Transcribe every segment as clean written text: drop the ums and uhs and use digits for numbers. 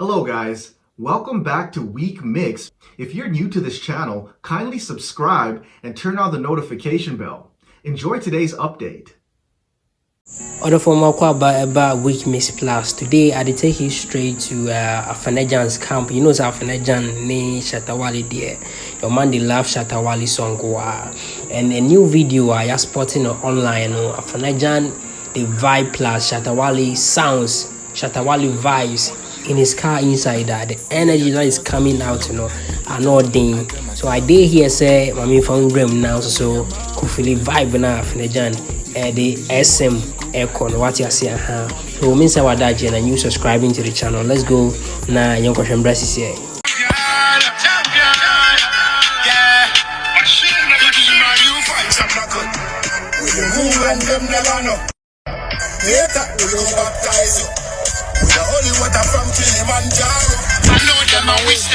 Hello guys, welcome back to Week Mix. If you're new to this channel, kindly subscribe and turn on the notification bell. Enjoy today's update. Other form about Week Mix Plus. Today I take you straight to Afena Gyan's camp. You know Afena Gyan ne Shatta Wale there. Your man they love Shatta Wale song and a new video I spotting online. Afena Gyan the vibe plus Shatta Wale sounds, Shatta Wale vibes in his car inside that the energy that is coming out, are not ding. So I did here say Mami found Graham now so could feel vibe now Afena Gyan the SM aircon what you see so means our dad and you subscribing to the channel. Let's go now. Young question is here. The holy water from Kilimanjaro. I know them I wish,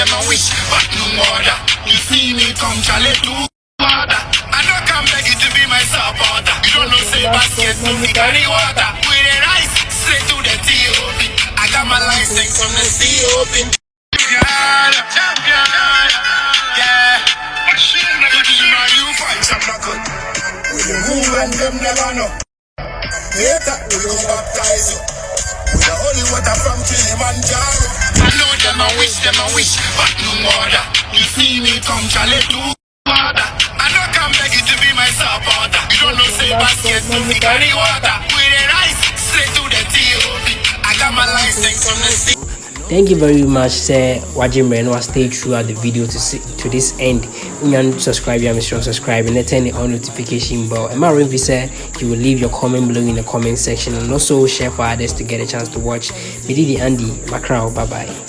but no water. You see me come chale to water. I don't come beg you to be my supporter. You don't know say basket to me carry water. With the rice, straight to the T.O.P. I got my license from the C.O.P. Champion, yeah. If you know you fight, I'm not good. With the move and them never know. Later, we will baptize you. The holy water from Kilimanjaro. I know them I wish, but no water. You see me come chale to water. I don't come beg you to be my supporter. You don't know say basket to me carry water. With the rice, straight to the T.O.P. I got my license from the sea. Thank you very much, sir. Watching me and stay throughout the video to this end. When you subscribe, you sure subscribe and turn the on notification bell. And my review, sir, you will leave your comment below in the comment section and also share for others to get a chance to watch. Me did Andy Macrao. Bye bye.